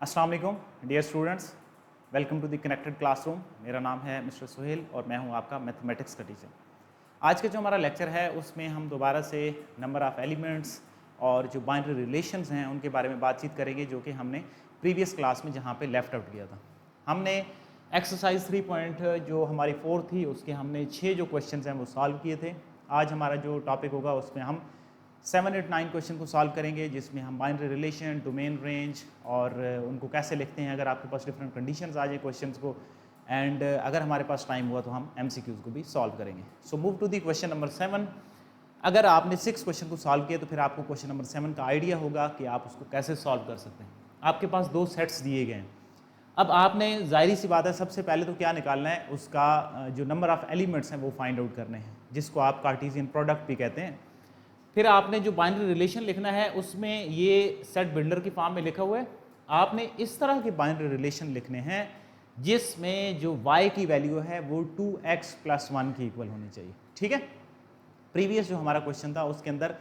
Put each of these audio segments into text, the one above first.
अस्सलाम वालेकुम dear students, welcome to the connected classroom. मेरा नाम है मिस्टर सुहेल और मैं हूं आपका मैथमेटिक्स का टीचर। आज का जो हमारा लेक्चर है उसमें हम दोबारा से नंबर ऑफ़ एलिमेंट्स और जो बाइनरी रिलेशंस हैं उनके बारे में बातचीत करेंगे, जो कि हमने प्रीवियस क्लास में जहां पे लेफ़्ट आउट किया था। हमने एक्सरसाइज 3 पॉइंट जो हमारी 4 थी उसके हमने 6 जो क्वेश्चन हैं वो सॉल्व किए थे। आज हमारा जो टॉपिक होगा उसमें हम 7, 8, 9 क्वेश्चन को सॉल्व करेंगे, जिसमें हम बाइनरी रिलेशन, डोमेन रेंज और उनको कैसे लिखते हैं अगर आपके पास डिफरेंट कंडीशंस आ जाए क्वेश्चंस को, एंड अगर हमारे पास टाइम हुआ तो हम एमसीक्यूज़ को भी सॉल्व करेंगे। So move to the question number 7। अगर आपने 6 क्वेश्चन को सॉल्व किया तो फिर आपको क्वेश्चन नंबर 7 का आइडिया होगा कि आप उसको कैसे सॉल्व कर सकते हैं। आपके पास 2 सेट्स दिए गए हैं। अब आपने जाहिर सी बात है सबसे पहले तो क्या निकालना है, उसका जो नंबर ऑफ़ एलिमेंट्स हैं वो फाइंड आउट करने हैं, जिसको आप कार्टेशियन प्रोडक्ट भी कहते हैं। फिर आपने जो बाइनरी रिलेशन लिखना है उसमें ये सेट बिल्डर की फॉर्म में लिखा हुआ है। आपने इस तरह के बाइनरी रिलेशन लिखने हैं जिसमें जो y की वैल्यू है वो 2x + 1 की इक्वल होनी चाहिए। ठीक है, प्रीवियस जो हमारा क्वेश्चन था उसके अंदर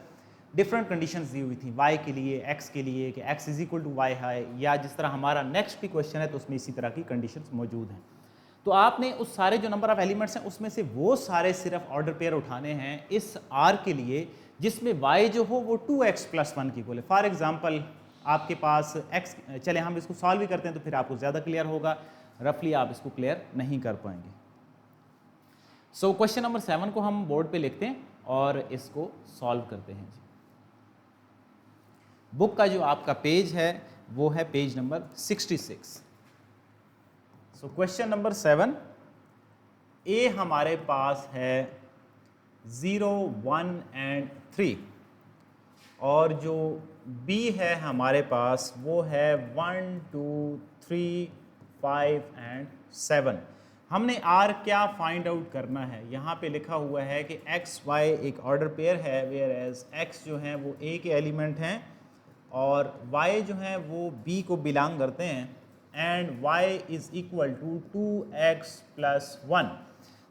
डिफरेंट कंडीशंस दी हुई थी y के लिए, x के लिए कि x = y है, या जिस तरह हमारा नेक्स्ट भी क्वेश्चन है तो उसमें इसी तरह की कंडीशंस मौजूद हैं। तो आपने उस सारे जो नंबर ऑफ एलिमेंट्स हैं उसमें से वो सारे सिर्फ ऑर्डर पेयर उठाने हैं इस r के लिए जिसमें y जो हो वो 2x + 1 की इक्वल है। फॉर एग्जांपल आपके पास x, चले हम इसको सॉल्व भी करते हैं तो फिर आपको ज़्यादा क्लियर होगा, रफली आप इसको क्लियर नहीं कर पाएंगे। सो क्वेश्चन नंबर 7 को हम बोर्ड पे लिखते हैं और इसको सॉल्व करते हैं जी। बुक का जो आपका पेज है वो है page number 66। So question number 7 ए हमारे पास है 0, 1 एंड 3 और जो बी है हमारे पास वो है 1, 2, 3, 5 एंड 7। हमने आर क्या फाइंड आउट करना है, यहाँ पे लिखा हुआ है कि एक्स वाई एक ऑर्डर पेयर है, वेयर एज एक्स जो है वो ए के एलिमेंट हैं और वाई जो है वो बी को बिलोंग करते हैं, and y is equal to 2x + 1।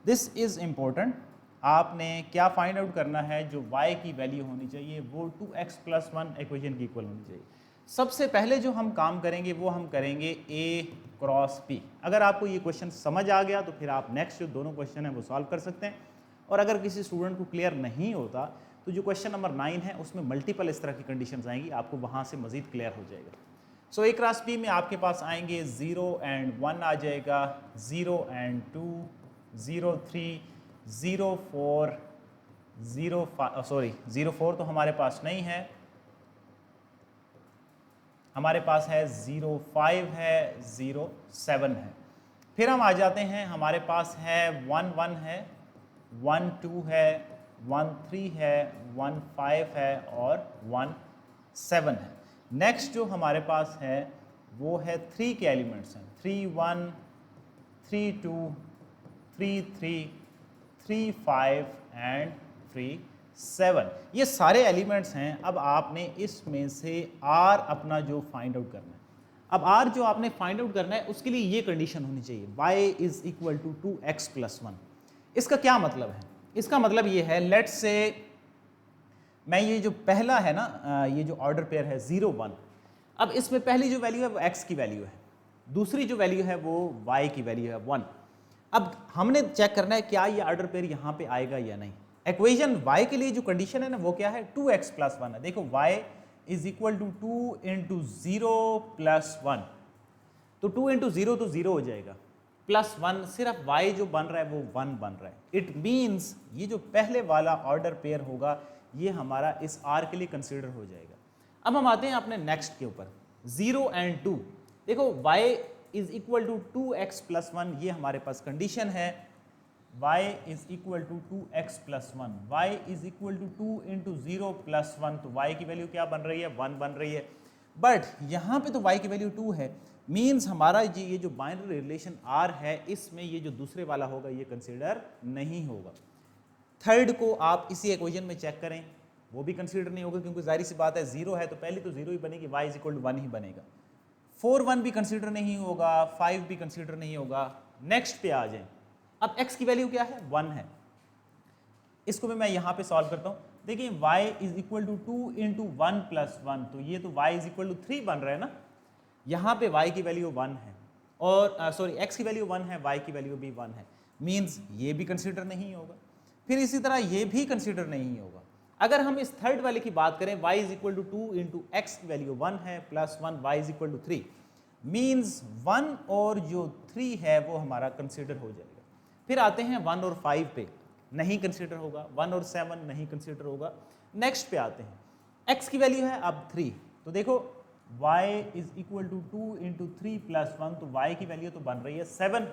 This is important. आपने क्या फाइंड आउट करना है, जो y की वैल्यू होनी चाहिए वो 2x + 1 इक्वेशन की इक्वल होनी चाहिए। सबसे पहले जो हम काम करेंगे वो हम करेंगे a क्रॉस p। अगर आपको ये क्वेश्चन समझ आ गया तो फिर आप नेक्स्ट जो दोनों क्वेश्चन हैं वो सॉल्व कर सकते हैं, और अगर किसी स्टूडेंट को क्लियर नहीं होता तो जो क्वेश्चन नंबर 9 है उसमें मल्टीपल इस तरह की कंडीशंस आएंगी, आपको वहाँ से मज़ीद क्लियर हो जाएगा। सो a क्रॉस p में आपके पास आएंगे 0 एंड 1 आ जाएगा, 0 एंड 2, 0, 3, 0, 4, 0, 5, सॉरी 0, 4 तो हमारे पास नहीं है, हमारे पास है 0, 5 है, 0, 7 है। फिर हम आ जाते हैं, हमारे पास है 1, 1 है, 1, 2 है, 1, 3 है, 1, 5 है और 1, 7 है। नेक्स्ट जो हमारे पास है वो है 3 के एलिमेंट्स हैं, 3, 1, 3, 2, 3, 3, 3, 5 एंड 3, 7। ये सारे एलिमेंट्स हैं। अब आपने इसमें से R अपना जो फाइंड आउट करना है, अब R जो आपने फाइंड आउट करना है उसके लिए ये कंडीशन होनी चाहिए, y = 2x + 1। इसका क्या मतलब है? इसका मतलब ये है, लेट्स से मैं ये जो पहला है ना, ये जो ऑर्डर पेयर है 0, 1, अब इसमें पहली जो वैल्यू है वो x की वैल्यू है, दूसरी जो वैल्यू है वो y की वैल्यू है 1। अब हमने चेक करना है क्या ये ऑर्डर पेयर यहाँ पे आएगा या नहीं। इक्वेशन y के लिए जो कंडीशन है ना वो क्या है, 2x + 1 है। देखो y = 2 × 0 + 1, तो 2 × 0 तो 0 हो जाएगा, +1 सिर्फ y जो बन रहा है वो 1 बन रहा है। इट मीन्स ये जो पहले वाला ऑर्डर पेयर होगा ये हमारा इस r के लिए कंसिडर हो जाएगा। अब हम आते हैं अपने नेक्स्ट के ऊपर, 0 एंड 2। देखो y = 2x + 1, ये हमारे पास कंडीशन है, y = 2x + 1, y = 2 × 0 + 1, तो y की वैल्यू क्या बन रही है, 1 बन रही है। बट यहाँ पे तो y की वैल्यू 2 है, मीन्स हमारा ये जो बाइनरी रिलेशन r है इसमें ये जो दूसरे वाला होगा ये कंसिडर नहीं होगा। थर्ड को आप इसी इक्वेशन में चेक करें, वो भी कंसिडर नहीं होगा, क्योंकि जाहिर सी बात है 0 है तो पहले तो 0 ही बनेगी, y = 1 ही बनेगा। 4, 1 भी कंसिडर नहीं होगा, 5 भी कंसिडर नहीं होगा। नेक्स्ट पे आ जाएं, अब x की वैल्यू क्या है, 1 है। इसको भी मैं यहाँ पे सॉल्व करता हूँ। देखिए y = 2 × 1 + 1, तो ये तो y = 3 बन रहा है ना। यहाँ पे y की वैल्यू 1 है और सॉरी x की वैल्यू 1 है, y की वैल्यू भी 1 है, मीन्स ये भी कंसीडर नहीं होगा। फिर इसी तरह ये भी कंसीडर नहीं होगा। अगर हम इस थर्ड वाले की बात करें, y is equal to 2 into x की वैल्यू 1 है plus 1 y is equal to 3, means 1 और जो 3 है वो हमारा कंसीडर हो जाएगा। फिर आते हैं 1 और 5 पे, नहीं कंसीडर होगा। 1 और 7 नहीं कंसीडर होगा। नेक्स्ट पे आते हैं, x की वैल्यू है अब 3, तो देखो y is equal to 2 into 3 plus 1, तो y की वैल्यू तो बन रही है 7,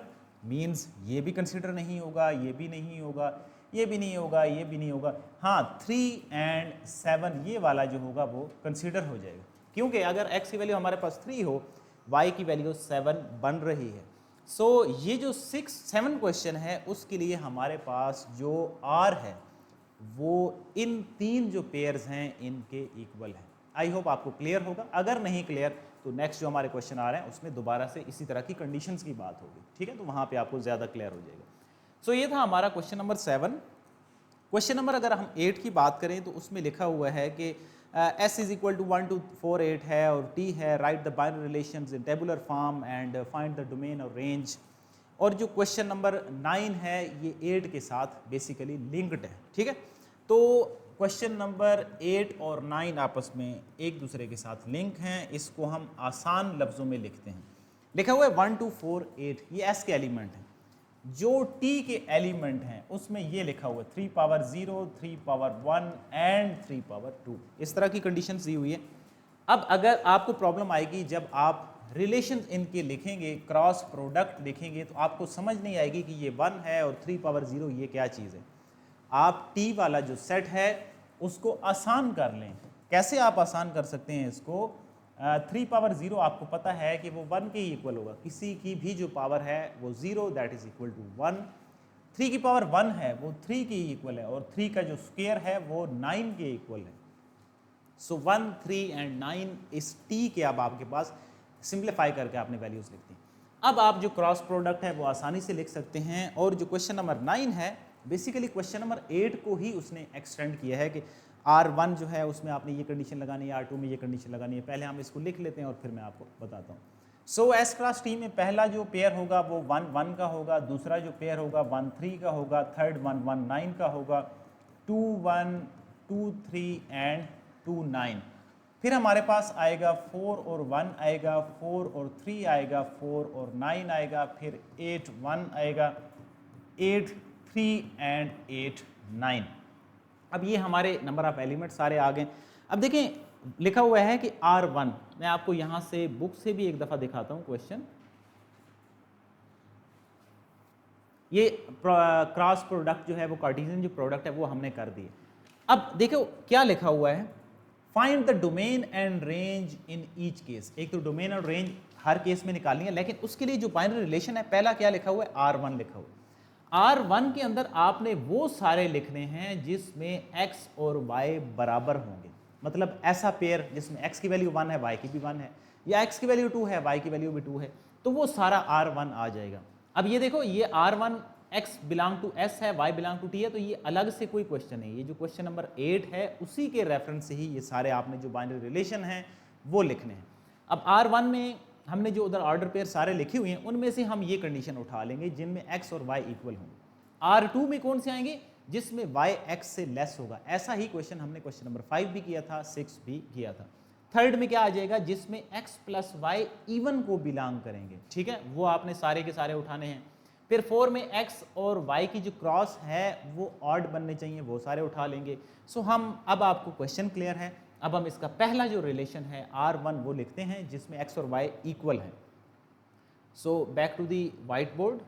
मीन्स ये भी कंसीडर नहीं होगा, ये भी नहीं होगा, ये भी नहीं होगा, ये भी नहीं होगा। हाँ, 3 एंड 7 ये वाला जो होगा वो कंसीडर हो जाएगा, क्योंकि अगर x की वैल्यू हमारे पास 3 हो, y की वैल्यू 7 बन रही है। सो ये जो 6-7 क्वेश्चन है उसके लिए हमारे पास जो r है वो इन 3 जो पेयर्स हैं इनके इक्वल है। आई होप आपको क्लियर होगा। अगर नहीं क्लियर तो नेक्स्ट जो हमारे क्वेश्चन आ रहे हैं उसमें दोबारा से इसी तरह की कंडीशंस की बात होगी, ठीक है, तो वहाँ पे आपको ज़्यादा क्लियर हो जाएगा। सो ये था हमारा क्वेश्चन नंबर 7। क्वेश्चन नंबर अगर हम 8 की बात करें तो उसमें लिखा हुआ है कि s इज इक्वल टू 1 2 4 8 है और t है, right the binary relations in tabular form and find the domain और रेंज। और जो क्वेश्चन नंबर 9 है ये 8 के साथ बेसिकली लिंक्ड है, ठीक है। तो क्वेश्चन नंबर 8 और 9 आपस में एक दूसरे के साथ लिंक हैं। इसको हम आसान लफ्ज़ों में लिखते हैं। लिखा हुआ है 1 2 4 8, ये s के एलिमेंट हैं। जो t के एलिमेंट हैं उसमें ये लिखा हुआ है 3 पावर 0, 3 पावर 1 एंड 3 पावर 2, इस तरह की कंडीशन दी हुई है। अब अगर आपको प्रॉब्लम आएगी जब आप रिलेशन इनके लिखेंगे, क्रॉस प्रोडक्ट लिखेंगे, तो आपको समझ नहीं आएगी कि ये 1 है और 3 पावर 0 ये क्या चीज़ है। आप t वाला जो सेट है उसको आसान कर लें। कैसे आप आसान कर सकते हैं इसको? 3 पावर 0 आपको पता है कि वो 1 के इक्वल होगा, किसी की भी जो पावर है वो 0 दैट इज इक्वल टू 1। 3 की पावर 1 है वो 3 के इक्वल है और 3 का जो स्क्वायर है वो 9 के इक्वल है। सो 1 3 एंड 9 इस t के अब आपके पास सिंप्लीफाई करके आपने वैल्यूज लिखती हैं। अब आप जो क्रॉस प्रोडक्ट है वो आसानी से लिख सकते हैं। और जो क्वेश्चन नंबर 9 है बेसिकली क्वेश्चन नंबर 8 को ही उसने एक्सटेंड किया है कि R1 जो है उसमें आपने ये कंडीशन लगानी है, R2 में ये कंडीशन लगानी है। पहले हम इसको लिख लेते हैं और फिर मैं आपको बताता हूँ। सो एस क्लास टी में पहला जो पेयर होगा वो 1 1 का होगा, दूसरा जो पेयर होगा 1 3 का होगा, थर्ड 1 1 9 का होगा, 2 1 2 3 एंड 2 9। फिर हमारे पास आएगा 4 और 1 आएगा, 4 और 3 आएगा, 4 और 9 आएगा, फिर 8 1 आएगा, 8 3 एंड 8 9। अब ये हमारे नंबर ऑफ एलिमेंट सारे आ गए। अब देखें लिखा हुआ है कि R1, मैं आपको यहां से बुक से भी एक दफा दिखाता हूं क्वेश्चन। ये क्रॉस प्रोडक्ट जो है वो कार्टेशियन जो प्रोडक्ट है वो हमने कर दिए। अब देखो क्या लिखा हुआ है, find the domain and range in each case. एक तो डोमेन और रेंज हर केस में निकालनी है, लेकिन उसके लिए जो बाइनरी रिलेशन है पहला क्या लिखा हुआ है, R1 लिखा हुआ है। R1 के अंदर आपने वो सारे लिखने हैं जिसमें x और y बराबर होंगे, मतलब ऐसा पेयर जिसमें x की वैल्यू 1 है, y की भी 1 है, या x की वैल्यू 2 है, y की वैल्यू भी 2 है, तो वो सारा R1 आ जाएगा। अब ये देखो ये R1 x belong to s है, y बिलोंग टू t है, तो ये अलग से कोई क्वेश्चन नहीं। ये जो क्वेश्चन नंबर 8 है उसी के रेफरेंस से ही ये सारे आपने जो बाइनरी रिलेशन हैं वो लिखने हैं। अब R1 में हमने जो उधर ऑर्डर पेयर सारे लिखे हुए हैं उनमें से हम ये कंडीशन उठा लेंगे जिनमें x और y इक्वल होंगे। R2 में कौन से आएंगे, जिसमें y x से लेस होगा। ऐसा ही क्वेश्चन हमने क्वेश्चन नंबर 5 भी किया था, 6 भी किया था। थर्ड में क्या आ जाएगा, जिसमें x प्लस वाई इवन को बिलोंग करेंगे, ठीक है, वो आपने सारे के सारे उठाने हैं। फिर 4 में x और y की जो क्रॉस है वो ऑड बनने चाहिए, वो सारे उठा लेंगे। सो हम अब आपको क्वेश्चन क्लियर है। अब हम इसका पहला जो रिलेशन है R1 वो लिखते हैं जिसमें x और y इक्वल है। So back to the white board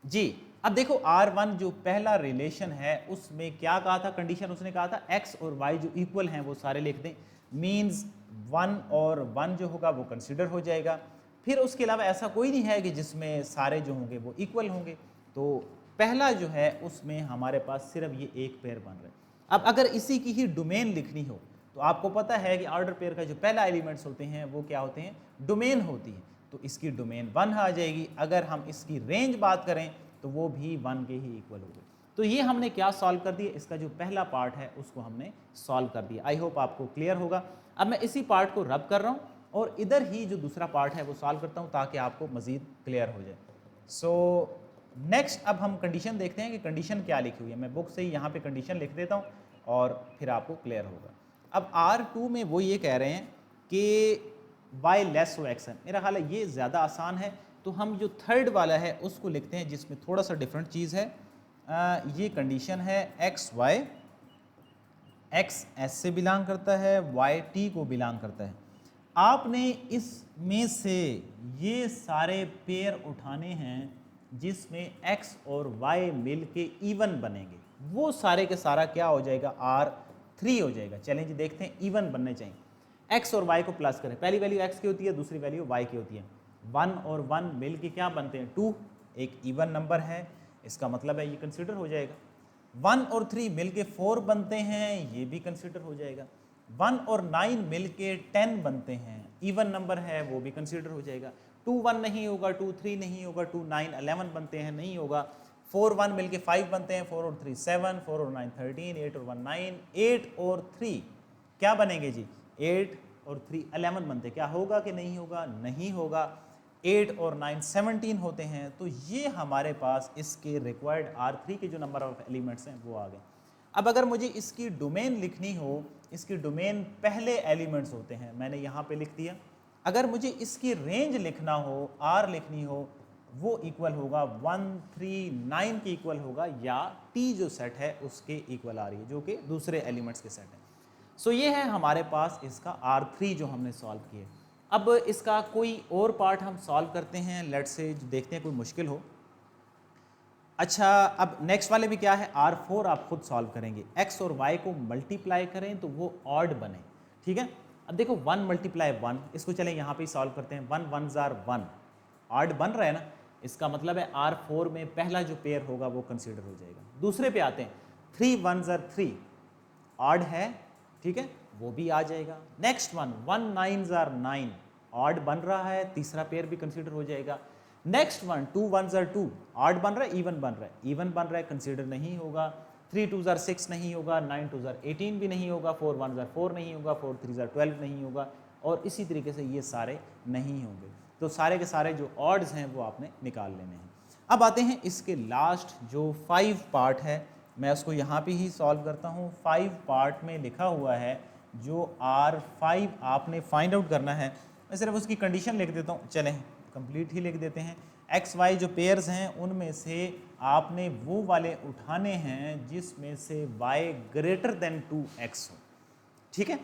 जी। अब देखो R1 जो पहला रिलेशन है उसमें क्या कहा था, कंडीशन उसने कहा था x और y जो इक्वल हैं वो सारे लिख दें, मींस 1 और 1 जो होगा वो कंसिडर हो जाएगा। फिर उसके अलावा ऐसा कोई नहीं है कि जिसमें सारे जो होंगे वो इक्वल होंगे, तो पहला जो है उसमें हमारे पास सिर्फ ये एक पेयर बन रहा है। अब अगर इसी की ही डोमेन लिखनी हो तो आपको पता है कि ऑर्डर पेयर का जो पहला एलिमेंट्स होते हैं वो क्या होते हैं, डोमेन होती है, तो इसकी डोमेन 1 आ जाएगी। अगर हम इसकी रेंज बात करें तो वो भी 1 के ही इक्वल होगी। तो ये हमने क्या सॉल्व कर दिया, इसका जो पहला पार्ट है उसको हमने सॉल्व कर दिया। आई होप आपको क्लियर होगा। अब मैं इसी पार्ट को रब कर रहा हूँ और इधर ही जो दूसरा पार्ट है वो सॉल्व करता हूँ ताकि आपको मज़ीद क्लियर हो जाए। सो नेक्स्ट अब हम कंडीशन देखते हैं कि कंडीशन क्या लिखी हुई है। मैं बुक से ही यहाँ पे कंडीशन लिख देता हूँ और फिर आपको क्लियर होगा। अब R2 में वो ये कह रहे हैं कि y लेस हो xn। मेरा ख्याल है ये ज़्यादा आसान है, तो हम जो थर्ड वाला है उसको लिखते हैं जिसमें थोड़ा सा डिफरेंट चीज़ है। ये कंडीशन है x y, x s से बिलोंग करता है, y t को बिलोंग करता है। आपने इसमें से ये सारे पेयर उठाने हैं जिसमें x और y मिल के इवन बनेंगे। वो सारे के सारा क्या हो जाएगा, R3 हो जाएगा। चलें जी देखते हैं, इवन बनने चाहिए। x और y को प्लस करें, पहली वैल्यू x की होती है, दूसरी वैल्यू y की होती है। 1 और 1 मिल के क्या बनते हैं, 2। एक इवन नंबर है, इसका मतलब है ये कंसिडर हो जाएगा। 1 और 3 मिल के 4 बनते हैं, ये भी कंसिडर हो जाएगा। 1 और 9 मिल के 10 बनते हैं, इवन नंबर है, वो भी कंसिडर हो जाएगा। 2 1 नहीं होगा, 2 3 नहीं होगा, 2 9 11 बनते हैं, नहीं होगा। 4 1 मिल के 5 बनते हैं, 4 और 3 7, 4 और 9 13, 8 और 1 9, 8 और 3 क्या बनेंगे जी, 8 और 3 11 बनते। क्या होगा कि नहीं होगा, नहीं होगा। 8 और 9 17 होते हैं। तो ये हमारे पास इसके रिक्वायर्ड R3 के जो नंबर ऑफ एलिमेंट्स हैं वो आ गए। अब अगर मुझे इसकी डोमेन लिखनी हो, इसकी डोमेन पहले एलिमेंट्स होते हैं, मैंने यहाँ पे लिख दिया। अगर मुझे इसकी रेंज लिखना हो, R लिखनी हो, वो इक्वल होगा 1 3 9 के इक्वल होगा, या T जो सेट है उसके इक्वल आ रही है, जो कि दूसरे एलिमेंट्स के सेट है। सो ये है हमारे पास इसका R3 जो हमने सॉल्व किया। अब इसका कोई और पार्ट हम सॉल्व करते हैं, लेट्स से देखते हैं कोई मुश्किल हो। अच्छा, अब नेक्स्ट वाले भी क्या है, R4 आप खुद सॉल्व करेंगे। x और y को मल्टीप्लाई करें तो वो ऑड बने, ठीक है। अब देखो 1 मल्टीप्लाई 1, इसको चलें यहाँ पे सॉल्व करते हैं। 1 1 जार 1, ऑड बन रहा है ना, इसका मतलब है R4 में पहला जो पेयर होगा वो कंसीडर हो जाएगा। दूसरे पे आते हैं, 3 1 जार 3, ऑड है, ठीक है, वो भी आ जाएगा। नेक्स्ट 1 9 जार 9, ऑड बन रहा है, तीसरा पेयर भी कंसीडर हो जाएगा। नेक्स्ट 2 1 जार 2, ऑड बन रहा है, इवन बन रहा है, इवन बन रहा है, कंसीडर नहीं होगा। 3 2 जार 6 नहीं होगा, 9 2 जार 18 भी नहीं होगा, 4 1 जार 4 नहीं होगा, 4 3 जार 12 नहीं होगा, और इसी तरीके से ये सारे नहीं होंगे। तो सारे के सारे जो ऑड्स हैं वो आपने निकाल लेने हैं। अब आते हैं इसके लास्ट जो 5 पार्ट है, मैं उसको यहाँ पे ही सॉल्व करता हूँ। 5 पार्ट में लिखा हुआ है जो R5 आपने फाइंड आउट करना है। मैं सिर्फ उसकी कंडीशन लिख देता हूँ, चलें कंप्लीट ही लिख देते हैं। एक्स वाई जो पेयर्स हैं उनमें से आपने वो वाले उठाने हैं जिसमें से y ग्रेटर देन 2x हो, ठीक है।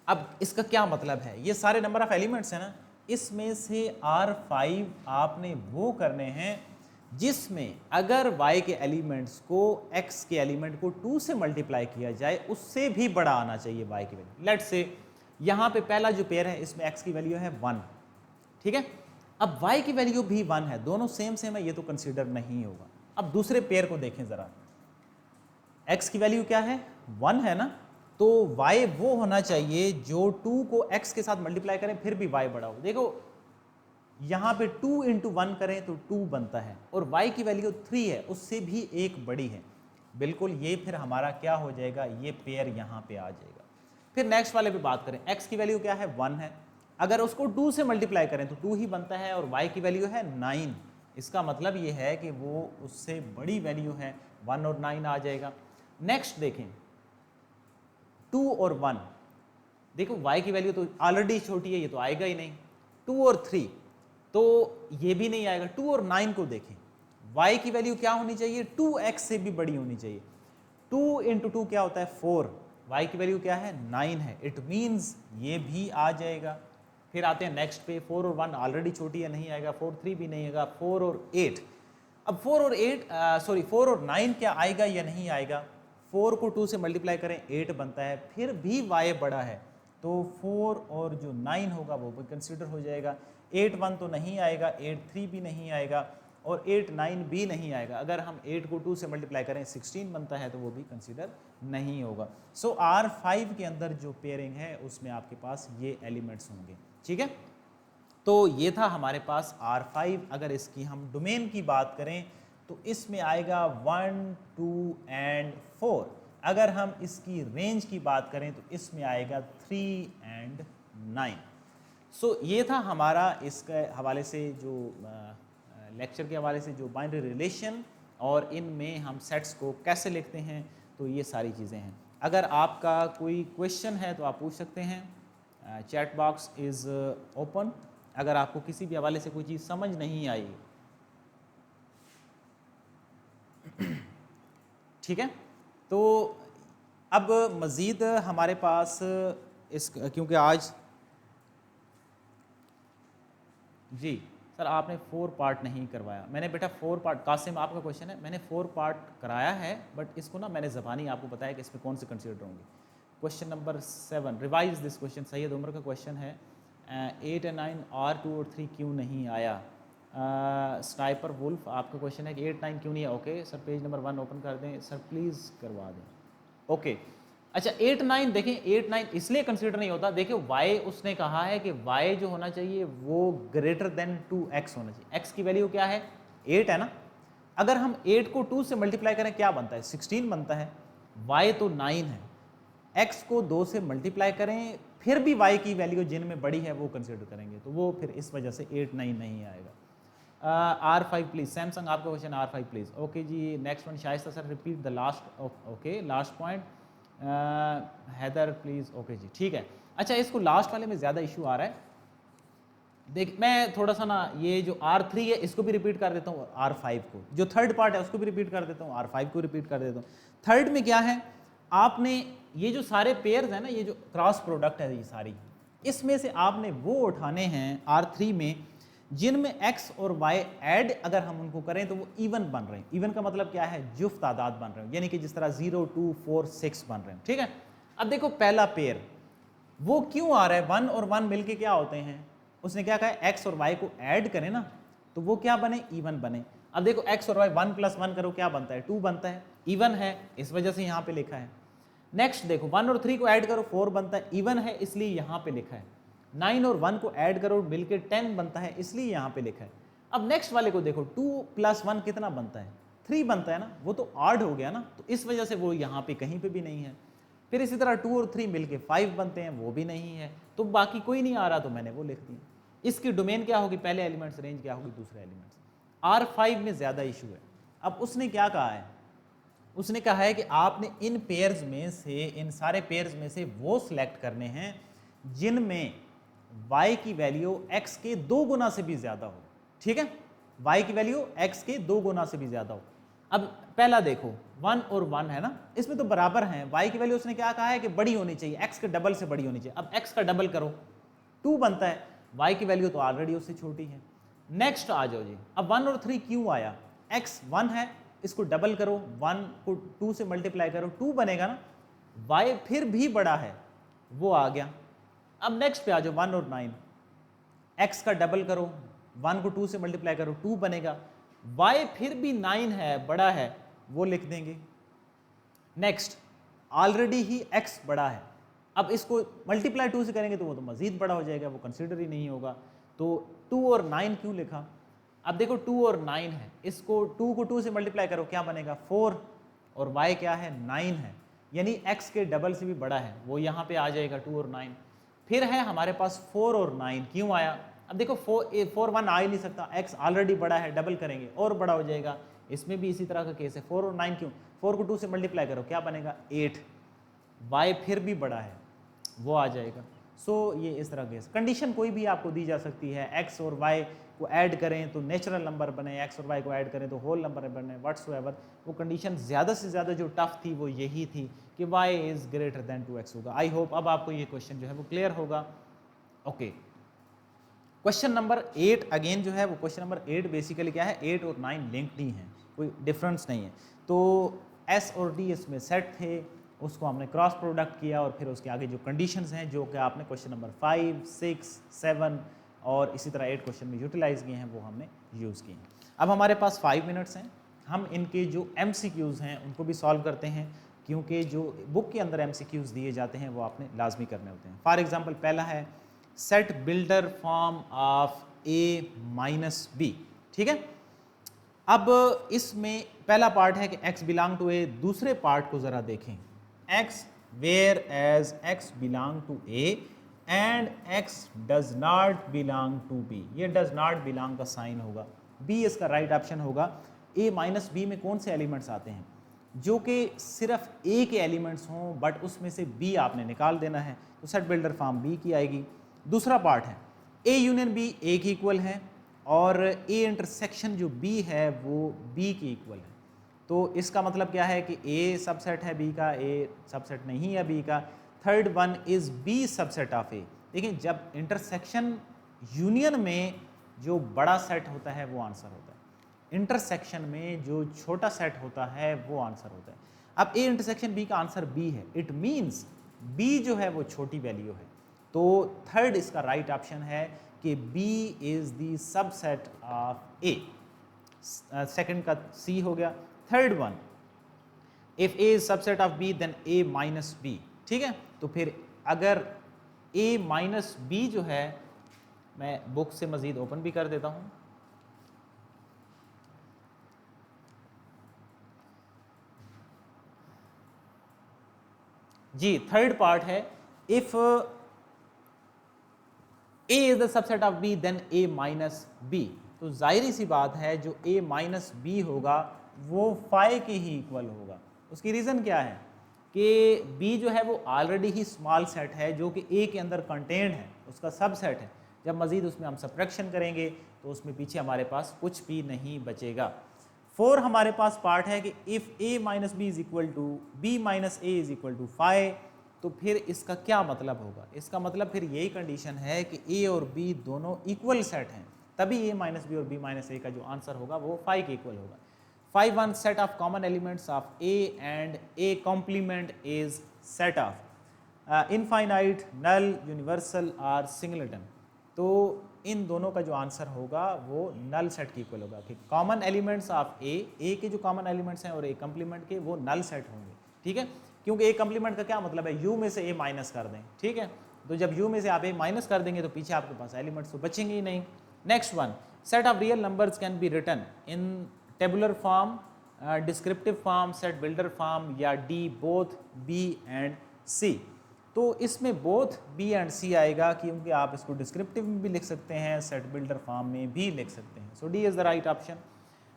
अब इसका क्या मतलब है, ये सारे नंबर ऑफ एलिमेंट्स हैं ना, इसमें से R5 आपने वो करने हैं जिसमें अगर y के एलिमेंट्स को x के एलिमेंट को 2 से मल्टीप्लाई किया जाए उससे भी बड़ा आना चाहिए y की वैल्यू। लेट्स से यहाँ पे पहला जो पेयर है इसमें x की वैल्यू है 1, ठीक है। अब y की वैल्यू भी 1 है, दोनों सेम सेम है, ये तो कंसीडर नहीं होगा। अब दूसरे पेयर को देखें जरा, x की वैल्यू क्या है 1 है ना, तो y वो होना चाहिए जो 2 को x के साथ मल्टीप्लाई करें फिर भी y बड़ा हो। देखो यहाँ पे 2 इंटू 1 करें तो 2 बनता है, और y की वैल्यू 3 है, उससे भी एक बड़ी है, बिल्कुल। ये फिर हमारा क्या हो जाएगा, ये पेयर यहाँ पे आ जाएगा। फिर नेक्स्ट वाले पे बात करें, x की वैल्यू क्या है 1 है, अगर उसको 2 से मल्टीप्लाई करें तो 2 ही बनता है, और y की वैल्यू है 9, इसका मतलब ये है कि वो उससे बड़ी वैल्यू है, 1 और 9 आ जाएगा। नेक्स्ट देखें 2 और 1, देखो y की वैल्यू तो ऑलरेडी छोटी है, ये तो आएगा ही नहीं। 2 और 3 तो ये भी नहीं आएगा। 2 और 9 को देखें, y की वैल्यू क्या होनी चाहिए, 2x से भी बड़ी होनी चाहिए। 2 इंटू 2 क्या होता है 4, y की वैल्यू क्या है 9 है, इट मीन्स ये भी आ जाएगा। फिर आते हैं नेक्स्ट पे, 4 और 1 ऑलरेडी छोटी है, नहीं आएगा। 4 3 भी नहीं आएगा। 4 और 8, अब 4 और 9 क्या आएगा या नहीं आएगा। 4 को 2 से मल्टीप्लाई करें 8 बनता है, फिर भी y बड़ा है, तो 4 और जो 9 होगा वो भी कंसीडर हो जाएगा। 8 1 तो नहीं आएगा, 8 3 भी नहीं आएगा, और 8 9 भी नहीं आएगा। अगर हम 8 को 2 से मल्टीप्लाई करें 16 बनता है, तो वो भी कंसीडर नहीं होगा। सो R5 के अंदर जो पेयरिंग है उसमें आपके पास ये एलिमेंट्स होंगे, ठीक है। तो ये था हमारे पास R5। अगर इसकी हम डोमेन की बात करें तो इसमें आएगा 1 2 एंड 4। अगर हम इसकी रेंज की बात करें तो इसमें आएगा 3 एंड 9। सो ये था हमारा इसके हवाले से जो लेक्चर के हवाले से जो बाइनरी रिलेशन और इनमें हम सेट्स को कैसे लिखते हैं, तो ये सारी चीज़ें हैं। अगर आपका कोई क्वेश्चन है तो आप पूछ सकते हैं, चैट बॉक्स इज़ ओपन। अगर आपको किसी भी हवाले से कोई चीज़ समझ नहीं आई, ठीक है, तो अब मज़ीद हमारे पास इस, क्योंकि आज जी सर आपने 4 पार्ट नहीं करवाया। मैंने बेटा 4 पार्ट, कासिम आपका क्वेश्चन है, मैंने 4 पार्ट कराया है, बट इसको ना मैंने ज़बानी आपको बताया कि इसमें कौन से कंसीडर होंगे। Question number 7, revise this question, Syed Umar का क्वेश्चन है, 8 और 9 R2 और 3 क्यों नहीं आया। स्नाइपर वुल्फ आपका क्वेश्चन है कि 8 9 क्यों नहीं है। Okay sir, page number 1 open कर दें सर, प्लीज़ करवा दें। ओके अच्छा, 8 9 देखें, 8 9 इसलिए कंसीडर नहीं होता, देखिए y उसने कहा है कि y जो होना चाहिए वो ग्रेटर देन 2x होना चाहिए। x की वैल्यू क्या है, 8 है ना। अगर हम 8 को 2 से मल्टीप्लाई करें क्या बनता है, 16 बनता है। y तो 9 है, x को 2 से मल्टीप्लाई करें फिर भी y की वैल्यू जिनमें बड़ी है वो कंसीडर करेंगे, तो वो फिर इस वजह से 8 9 नहीं आएगा। R5 प्लीज, सैमसंग आपका क्वेश्चन R5 प्लीज। ओके जी, next one Shaista sir, repeat the last, okay last point. Haider please, okay जी ठीक है। अच्छा, इसको लास्ट वाले में ज़्यादा इशू आ रहा है, देख मैं थोड़ा सा ना ये जो R3 है इसको भी रिपीट कर देता हूँ, R5 को, जो थर्ड पार्ट है उसको भी रिपीट कर देता हूँ, R5 को रिपीट कर देता हूँ। थर्ड में क्या है, आपने ये जो सारे पेयर्स हैं ना, ये जो क्रॉस प्रोडक्ट है ये सारी, इसमें से आपने वो उठाने हैं R3 में जिनमें x और y ऐड अगर हम उनको करें तो वो इवन बन रहे हैं। इवन का मतलब क्या है, जुफ्त तादाद बन रहे हैं, यानी कि जिस तरह 0 2 4 6 बन रहे हैं, ठीक है। अब देखो पहला पेयर वो क्यों आ रहा है, 1 और 1 मिलके क्या होते हैं, उसने क्या कहा है x और y को ऐड करें ना तो वो क्या बने, इवन बने। अब देखो x और y 1 + 1 करो क्या बनता है, 2 बनता है, इवन है, इस वजह से यहाँ पे लिखा है। नेक्स्ट देखो 1 और 3 को ऐड करो 4 बनता है, इवन है इसलिए यहाँ पे लिखा है। 9 और 1 को ऐड करो मिलके 10 बनता है, इसलिए यहाँ पे लिखा है। अब नेक्स्ट वाले को देखो 2 + 1 कितना बनता है, 3 बनता है ना, वो तो ऑड हो गया ना, तो इस वजह से वो यहाँ पे कहीं पे भी नहीं है। फिर इसी तरह 2 और 3 मिलके 5 बनते हैं, वो भी नहीं है, तो बाकी कोई नहीं आ रहा तो मैंने वो लिख दिया। इसकी डोमेन क्या होगी, पहले एलिमेंट्स, रेंज क्या होगी, दूसरे एलिमेंट्स। R5 में ज़्यादा इशू है। अब उसने क्या कहा है, उसने कहा है कि आपने इन पेयर्स में से, इन सारे पेयर्स में से वो सिलेक्ट करने हैं जिनमें y की वैल्यू x के 2 गुना से भी ज़्यादा हो, ठीक है, y की वैल्यू x के 2 गुना से भी ज़्यादा हो। अब पहला देखो 1 और 1 है ना, इसमें तो बराबर हैं, y की वैल्यू उसने क्या कहा है कि बड़ी होनी चाहिए, x के डबल से बड़ी होनी चाहिए। अब x का डबल करो 2 बनता है, y की वैल्यू तो ऑलरेडी उससे छोटी है। नेक्स्ट आ जाओ जी, अब 1 और 3 क्यों आया, x 1 है, इसको डबल करो, 1 को 2 से मल्टीप्लाई करो 2 बनेगा ना, y फिर भी बड़ा है, वो आ गया। अब नेक्स्ट पे आ जाओ 1 और 9, x का डबल करो, 1 को 2 से मल्टीप्लाई करो 2 बनेगा, y फिर भी 9 है, बड़ा है, वो लिख देंगे। नेक्स्ट ऑलरेडी ही x बड़ा है, अब इसको मल्टीप्लाई 2 से करेंगे तो वो तो मजीद बड़ा हो जाएगा, वो कंसीडर ही नहीं होगा, तो 2 और 9 क्यों लिखा। अब देखो 2 और 9 है, इसको 2 को 2 से मल्टीप्लाई करो क्या बनेगा 4, और y क्या है 9 है, यानी x के डबल से भी बड़ा है, वो यहाँ पे आ जाएगा 2 और 9। फिर है हमारे पास 4 और 9 क्यों आया, अब देखो 4 1 आ ही नहीं सकता, x ऑलरेडी बड़ा है, डबल करेंगे और बड़ा हो जाएगा, इसमें भी इसी तरह का केस है। 4 और 9 क्यों, 4 को 2 से मल्टीप्लाई करो क्या बनेगा 8, y फिर भी बड़ा है, वो आ जाएगा। सो ये इस तरह केस, कंडीशन कोई भी आपको दी जा सकती है, x और y को ऐड करें तो नेचुरल नंबर बने, x और y को ऐड करें तो होल नंबर बने, व्हाट्सएवर। वो कंडीशन ज़्यादा से ज़्यादा जो टफ थी वो यही थी कि y is greater than 2x होगा। आई होप अब आपको ये क्वेश्चन जो है वो क्लियर होगा। ओके, क्वेश्चन नंबर 8 अगेन जो है वो क्वेश्चन नंबर 8 बेसिकली क्या है, 8 और 9 लिंक्ड ही हैं, कोई डिफरेंस नहीं है। तो s और d इसमें सेट थे, उसको हमने क्रॉस प्रोडक्ट किया और फिर उसके आगे जो कंडीशंस हैं जो कि आपने क्वेश्चन नंबर 5 6 7 और इसी तरह 8 क्वेश्चन में यूटिलाइज किए हैं वो हमने यूज़ किए हैं। अब हमारे पास 5 मिनट्स हैं, हम इनके जो MCQs हैं उनको भी सॉल्व करते हैं, क्योंकि जो बुक के अंदर MCQs दिए जाते हैं वो आपने लाजमी करने होते हैं। फॉर एग्जांपल पहला है set builder form of A minus B, ठीक है। अब इसमें पहला पार्ट है कि x बिलोंग टू A, दूसरे पार्ट को ज़रा देखें, x where as x belong to A and x does not belong to b, ये डज नॉट बिलोंग का साइन होगा, b इसका राइट ऑप्शन होगा। a माइनस बी में कौन से एलिमेंट्स आते हैं जो कि सिर्फ a के एलिमेंट्स हों बट उसमें से b आपने निकाल देना है, तो सेट बिल्डर फॉर्म b की आएगी। दूसरा पार्ट है a यूनियन b a की इक्वल है और a इंटरसेक्शन जो b है वो b की इक्वल है। तो इसका मतलब क्या है कि a सबसेट है b का, a सबसेट नहीं है b का। Third one is b subset of a। देखिए जब इंटरसेक्शन यूनियन में जो बड़ा सेट होता है वो आंसर होता है, इंटरसेक्शन में जो छोटा सेट होता है वो आंसर होता है। अब a इंटरसेक्शन b का आंसर b है, इट मीन्स b जो है वो छोटी वैल्यू है, तो थर्ड इसका राइट ऑप्शन है कि b is the subset of a। Second का c हो गया। Third one, if a is subset of b then a minus b, ठीक है। तो फिर अगर a माइनस b जो है, मैं बुक से मजीद ओपन भी कर देता हूं, जी थर्ड पार्ट है if a is the subset of b then a minus b। तो जाहिर सी बात है जो a माइनस b होगा वो फाई के ही इक्वल होगा। उसकी रीज़न क्या है कि b जो है वो ऑलरेडी ही स्मॉल सेट है जो कि a के अंदर कंटेंट है, उसका सबसेट है। जब मज़ीद उसमें हम सब्ट्रैक्शन करेंगे तो उसमें पीछे हमारे पास कुछ भी नहीं बचेगा। 4 हमारे पास पार्ट है कि if a minus b is equal to b minus a is equal to 5, तो फिर इसका क्या मतलब होगा? इसका मतलब फिर यही कंडीशन है कि a और b दोनों इक्वल सेट हैं, तभी a माइनस बी और b माइनस ए का जो आंसर होगा वो 5 के इक्वल होगा। 5 one set of common elements of a and a complement is set of infinite, null, universal और सिंगलेटन। तो इन दोनों का जो आंसर होगा वो नल सेट की इक्वल होगा कि कॉमन एलिमेंट्स ऑफ ए के जो कॉमन एलिमेंट्स हैं और ए कम्प्लीमेंट के वो नल सेट होंगे, ठीक है। क्योंकि ए कम्प्लीमेंट का क्या मतलब है, यू में से ए माइनस कर दें, ठीक है। तो जब यू में से आप ए माइनस कर देंगे तो पीछे आपके पास एलिमेंट्स तो बचेंगे ही नहीं। Next one, set of real numbers can be written in tabular form, descriptive form, set builder form या d both b and c. तो इसमें बोथ बी एंड सी आएगा क्योंकि आप इसको डिस्क्रिप्टिव में भी लिख सकते हैं, सेट बिल्डर फॉर्म में भी लिख सकते हैं। So D is the right option.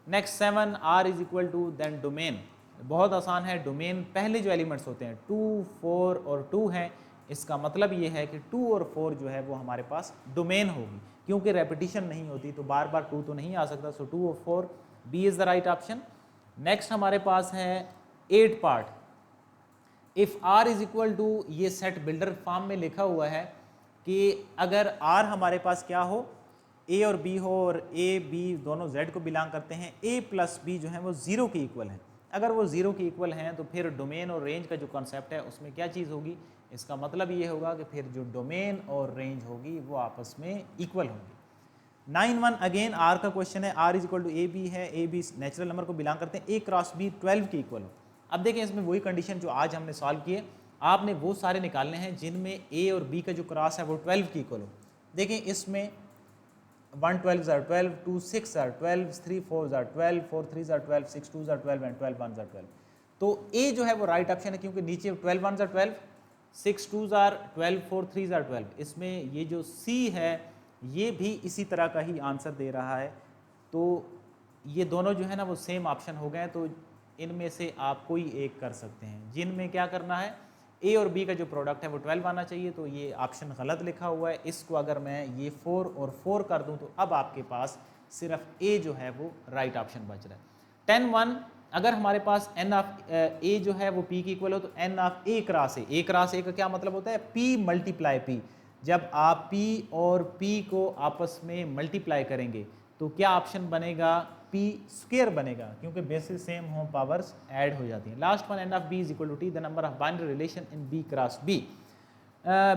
Next 7, R is equal to then domain. बहुत आसान है, डोमेन पहले जो एलिमेंट्स होते हैं 2, 4 और 2 हैं, इसका मतलब ये है कि 2 और 4 जो है वो हमारे पास डोमेन होगी, क्योंकि रेपिटिशन नहीं होती तो बार बार 2 तो नहीं आ सकता। सो 2 और 4, b is the right option. Next हमारे पास है 8 part. If r is equal to, ये सेट बिल्डर फॉर्म में लिखा हुआ है कि अगर आर हमारे पास क्या हो, ए और बी हो और ए बी दोनों जेड को बिलोंग करते हैं, ए प्लस बी जो है वो 0 के इक्वल है। अगर वो 0 के इक्वल हैं तो फिर डोमेन और रेंज का जो कॉन्सेप्ट है उसमें क्या चीज़ होगी, इसका मतलब ये होगा कि फिर जो डोमेन और रेंज होगी वो आपस में इक्वल होंगी। 9(1) अगेन आर का क्वेश्चन है, r is equal to a b है, ए बी नेचुरल नंबर को बिलोंग करते हैं, ए क्रॉस बी 12 के इक्वल हो। अब देखें इसमें वही कंडीशन जो आज हमने सॉल्व किए, आपने वो सारे निकालने हैं जिनमें ए और बी का जो क्रॉस है वो 12 की इक्वल हो। देखें इसमें 1 12 are 12, 2 6 are 12, 3 4 are 12, 4 3 are 12, 6 2 are 12 and 12 1 are 12। तो ए जो है वो राइट ऑप्शन है क्योंकि नीचे 12 1 are 12, 6 2 are 12, 4 3 are 12। इसमें ये जो सी है ये भी इसी तरह का ही आंसर दे रहा है। तो ये दोनों जो है ना वो सेम ऑप्शन हो गए, तो इनमें से आप कोई एक कर सकते हैं। जिनमें क्या करना है, ए और बी का जो प्रोडक्ट है वो 12 आना चाहिए, तो ये ऑप्शन गलत लिखा हुआ है। इसको अगर मैं ये 4 और 4 कर दूं तो अब आपके पास सिर्फ ए जो है वो राइट ऑप्शन बच रहा है। 10(1) अगर हमारे पास एन ऑफ ए जो है वो पी की इक्वल हो तो n of a cross a, a cross a का क्या मतलब होता है, पी मल्टीप्लाई पी। जब आप पी और पी को आपस में मल्टीप्लाई करेंगे तो क्या ऑप्शन बनेगा, पी स्क्वायर बनेगा, क्योंकि बेसिस सेम हो पावर्स ऐड हो जाती हैं। Last one, n of b is equal to t, the number of binary relation in b cross b.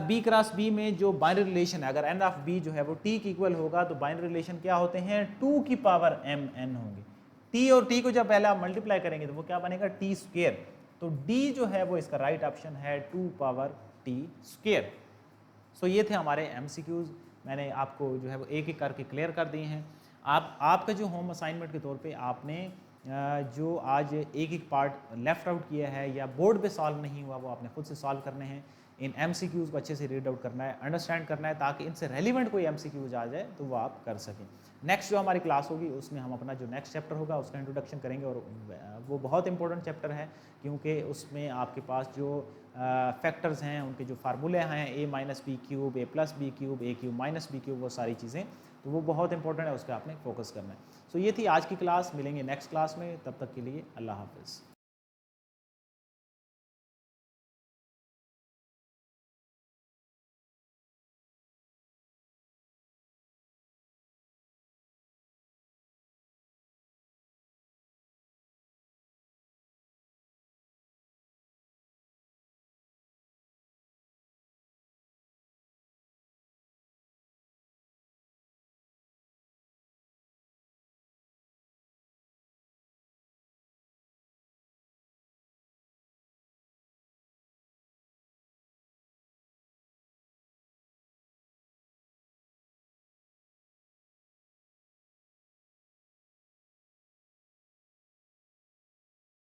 B cross b में जो बाइनरी रिलेशन है, अगर एन ऑफ बी जो है वो टी की इक्वल होगा तो बाइनरी रिलेशन क्या होते हैं, 2 की पावर एम एन होंगे। टी और टी को जब पहले आप मल्टीप्लाई करेंगे तो वो क्या बनेगा, टी स्क्वायर। तो डी जो है वो इसका राइट ऑप्शन है 2 पावर टी स्क्वायर। सो ये थे हमारे एमसीक्यूज, मैंने आपको जो है वो एक एक करके क्लियर कर दिए हैं। आपका जो होम असाइनमेंट के तौर पे आपने जो आज एक एक पार्ट लेफ्ट आउट किया है या बोर्ड पे सॉल्व नहीं हुआ वो आपने खुद से सॉल्व करने हैं। इन MCQs को अच्छे से रीड आउट करना है, अंडरस्टैंड करना है, ताकि इनसे रेलिवेंट कोई MCQs आ जाए तो वो आप कर सकें। नेक्स्ट जो हमारी क्लास होगी उसमें हम अपना जो नेक्स्ट चैप्टर होगा उसका इंट्रोडक्शन करेंगे, और वो बहुत इंपॉर्टेंट चैप्टर है क्योंकि उसमें आपके पास जो फैक्टर्स हैं उनके जो फार्मूले हैं a minus b cube, a plus b cube, a cube minus b cube, वो सारी चीज़ें, तो वो बहुत इंपॉर्टेंट है, उस पर आपने फोकस करना है। सो ये थी आज की क्लास, मिलेंगे नेक्स्ट क्लास में, तब तक के लिए अल्लाह हाफिज़।